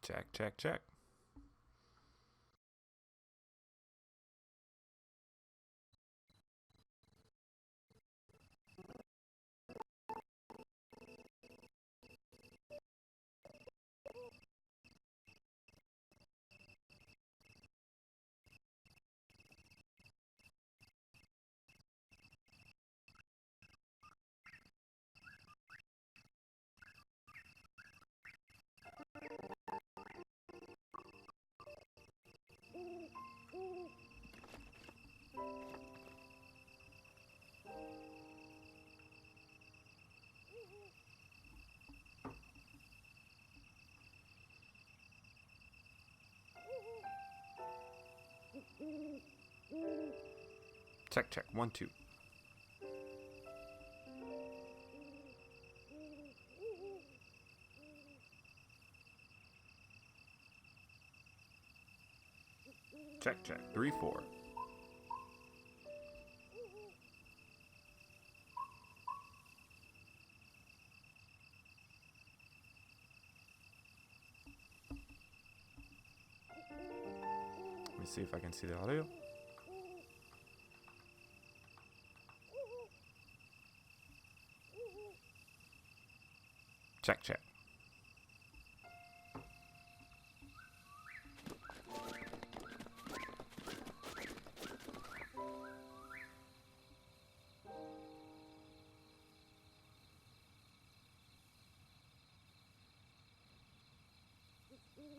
Check, check, check. Check, check. 1, 2. Check, check. 3, 4. Let me see if I can see the audio. Check, check.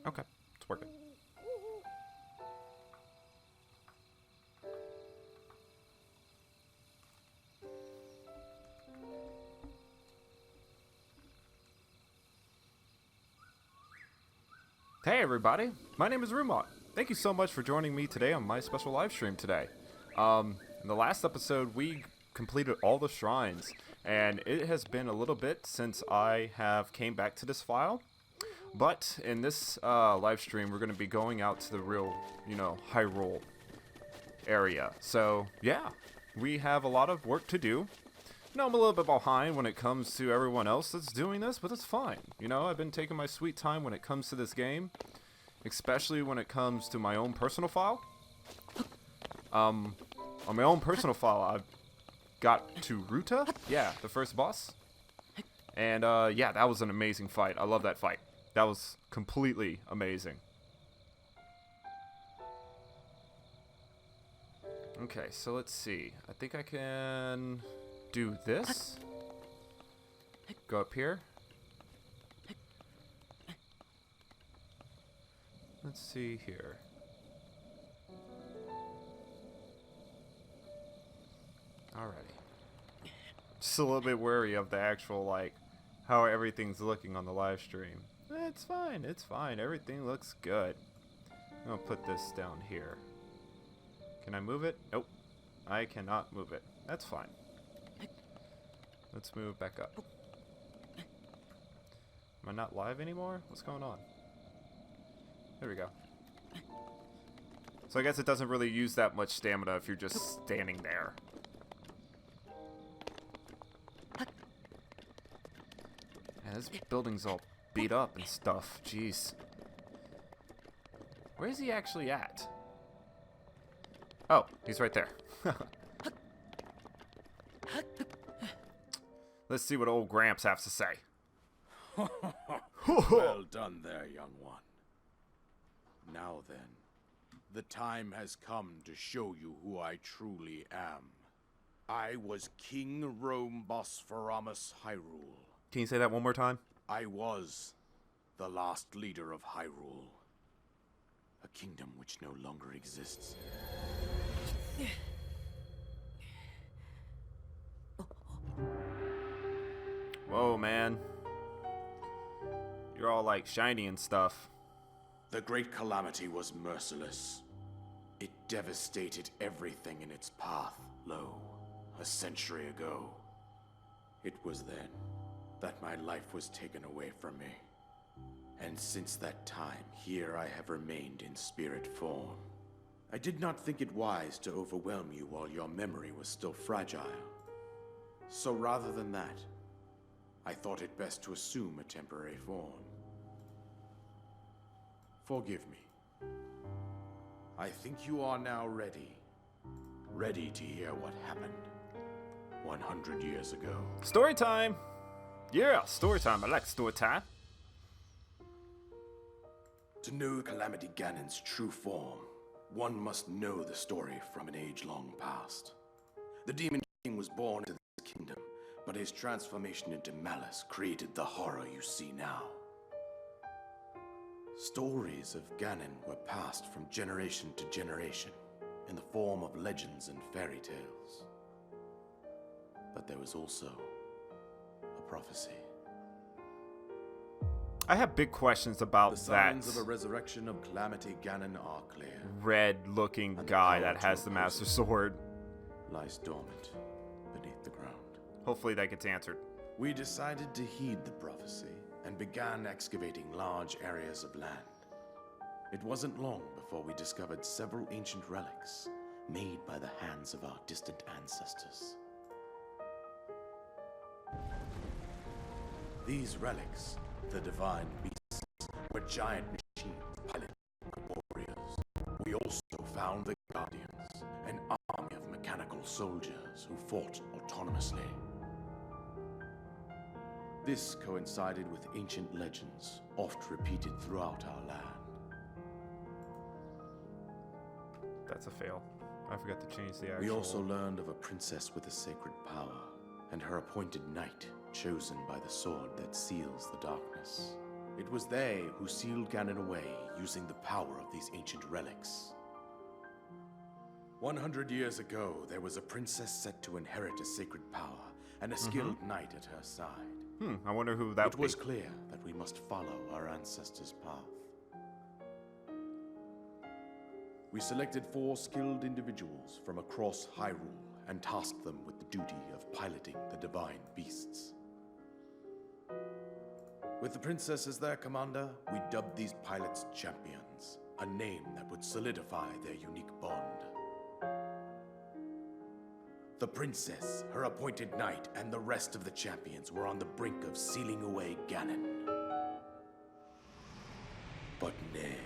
Okay, it's working. Hey everybody, my name is Runemock. Thank you so much for joining me today on my special live stream today. In the last episode, we completed all the shrines, and it has been a little bit since I have came back to this file. But in this live stream, we're going to be going out to the real, Hyrule area. So, yeah, we have a lot of work to do. I'm a little bit behind when it comes to everyone else that's doing this, but it's fine. I've been taking my sweet time when it comes to this game, especially when it comes to my own personal file. On my own personal file, I've got to Ruta, yeah, the first boss. And, yeah, that was an amazing fight. I love that fight. That was completely amazing. Okay, so let's see. I think I can do this. Go up here. Let's see here. Alrighty. Just a little bit wary of the actual, how everything's looking on the live stream. It's fine, it's fine. Everything looks good. I'm gonna put this down here. Can I move it? Nope. I cannot move it. That's fine. Let's move back up. Am I not live anymore? What's going on? There we go. So I guess it doesn't really use that much stamina if you're just standing there. Yeah, this building's all beat up and stuff. Jeez. Where is he actually at? Oh, he's right there. Let's see what old Gramps has to say. Well done there, young one. Now then, the time has come to show you who I truly am. I was King Rome Bosphoramos Hyrule. Can you say that one more time? I was the last leader of Hyrule. A kingdom which no longer exists. Whoa, man. You're all shiny and stuff. The Great Calamity was merciless. It devastated everything in its path, a century ago. It was then that my life was taken away from me. And since that time, here I have remained in spirit form. I did not think it wise to overwhelm you while your memory was still fragile. So rather than that, I thought it best to assume a temporary form. Forgive me. I think you are now ready. Ready to hear what happened 100 years ago. Story time! Yeah, story time. I like story time. To know Calamity Ganon's true form, one must know the story from an age long past. The Demon King was born into this kingdom, but his transformation into malice created the horror you see now. Stories of Ganon were passed from generation to generation in the form of legends and fairy tales. But there was also a prophecy. I have big questions about The that signs of a resurrection of Calamity Ganon are clear. red-looking And the guy power that to has the oppose Master it Sword. Lies dormant beneath the ground. Hopefully that gets answered. We decided to heed the prophecy and began excavating large areas of land. It wasn't long before we discovered several ancient relics made by the hands of our distant ancestors. These relics, the divine beasts, were giant machines piloted by warriors. We also found the Guardians, an army of mechanical soldiers who fought autonomously. This coincided with ancient legends, oft repeated throughout our land. That's a fail. I forgot to change the actual... We also learned of a princess with a sacred power, and her appointed knight, chosen by the sword that seals the darkness. It was they who sealed Ganon away using the power of these ancient relics. 100 years ago, there was a princess set to inherit a sacred power, and a skilled knight at her side. I wonder who that would be. It was clear that we must follow our ancestors' path. We selected 4 skilled individuals from across Hyrule and tasked them with the duty of piloting the divine beasts. With the princess as their commander, we dubbed these pilots champions, a name that would solidify their unique bond. The princess, her appointed knight, and the rest of the champions were on the brink of sealing away Ganon. But nay.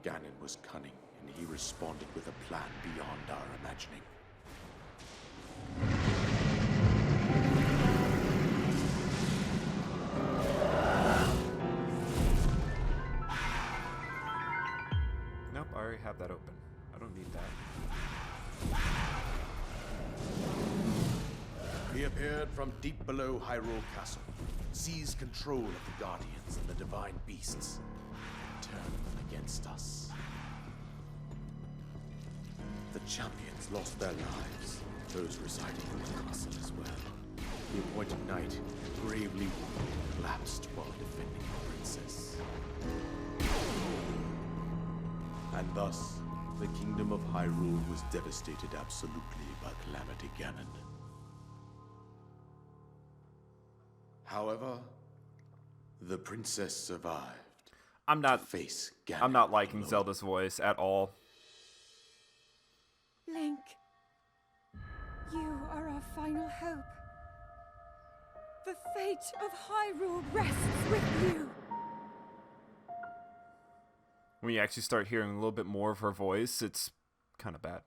Ganon was cunning, and he responded with a plan beyond our imagining. Nope, I already have that open. I don't need that. He appeared from deep below Hyrule Castle, seized control of the Guardians and the divine beasts, and turned them against us. The champions lost their lives, those residing in the castle as well. The appointed knight, gravely wounded, collapsed while defending the princess. And thus, the kingdom of Hyrule was devastated absolutely by Calamity Ganon. However, the princess survived. I'm not liking alone. Zelda's voice at all. Link, you are our final hope. The fate of Hyrule rests with you. When you actually start hearing a little bit more of her voice, it's kind of bad.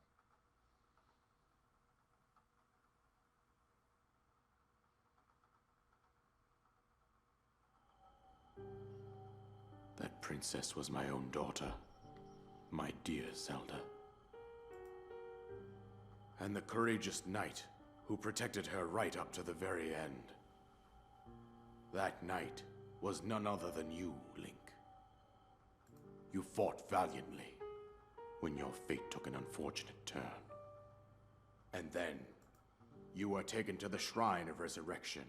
That princess was my own daughter, my dear Zelda. And the courageous knight who protected her right up to the very end. That knight was none other than you, Link. You fought valiantly when your fate took an unfortunate turn. And then, you were taken to the Shrine of Resurrection.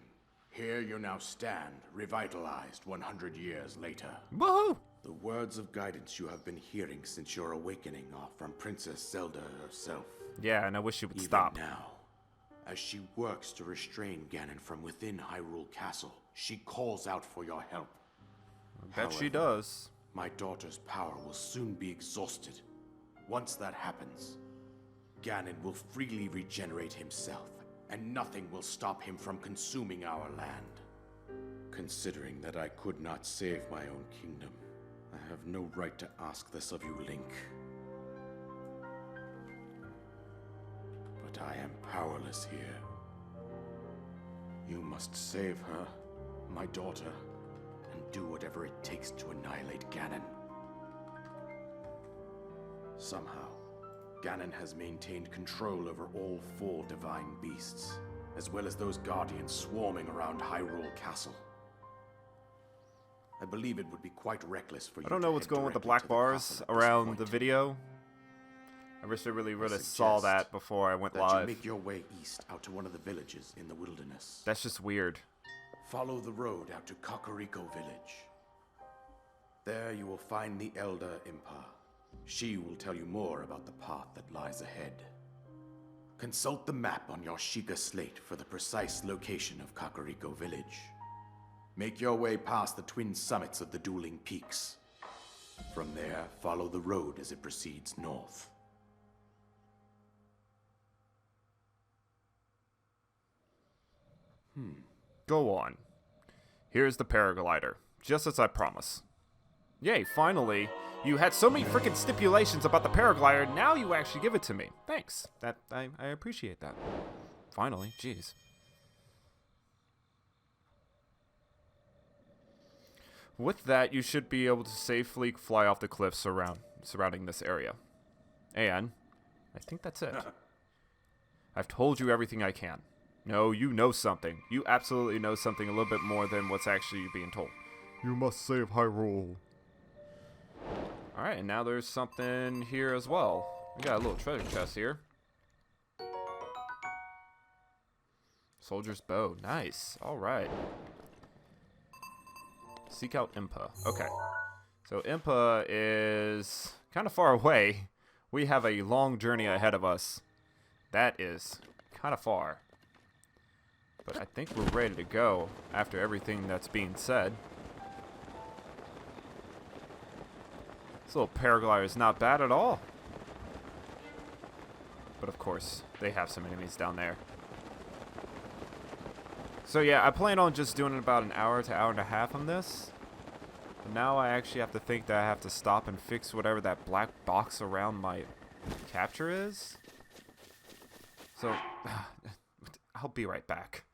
Here you now stand, revitalized 100 years later. Woohoo! The words of guidance you have been hearing since your awakening are from Princess Zelda herself. Yeah, and I wish she would Even stop. now, as she works to restrain Ganon from within Hyrule Castle, she calls out for your help. I bet she However, does. My daughter's power will soon be exhausted. Once that happens, Ganon will freely regenerate himself, and nothing will stop him from consuming our land. Considering that I could not save my own kingdom, I have no right to ask this of you, Link. But I am powerless here. You must save her, my daughter, and do whatever it takes to annihilate Ganon. Somehow, Ganon has maintained control over all 4 divine beasts, as well as those guardians swarming around Hyrule Castle. I believe it would be quite reckless for you I don't to know what's head going with the directly black to bars castle at this around point. the video. I wish I really would have saw suggest that before I went that live. you make your way east out to one of the villages in the wilderness. That's just weird. Follow the road out to Kakariko Village. There you will find the Elder Impa. She will tell you more about the path that lies ahead. Consult the map on your Sheikah slate for the precise location of Kakariko Village. Make your way past the twin summits of the dueling peaks. From there, follow the road as it proceeds north. Go on. Here's the paraglider, just as I promised. Yay, finally. You had so many freaking stipulations about the paraglider, now you actually give it to me. Thanks. I appreciate that. Finally, jeez. With that, you should be able to safely fly off the cliffs surrounding this area. And I think that's it. I've told you everything I can. No, you know something. You absolutely know something a little bit more than what's actually being told. You must save Hyrule. Alright, and now there's something here as well. We got a little treasure chest here. Soldier's bow. Nice. Alright. Seek out Impa. Okay. So Impa is kind of far away. We have a long journey ahead of us. That is kind of far. But I think we're ready to go after everything that's being said. This little paraglider is not bad at all. But of course, they have some enemies down there. So yeah, I plan on just doing about an hour to hour and a half on this. But now I actually have to think that I have to stop and fix whatever that black box around my capture is. So, I'll be right back.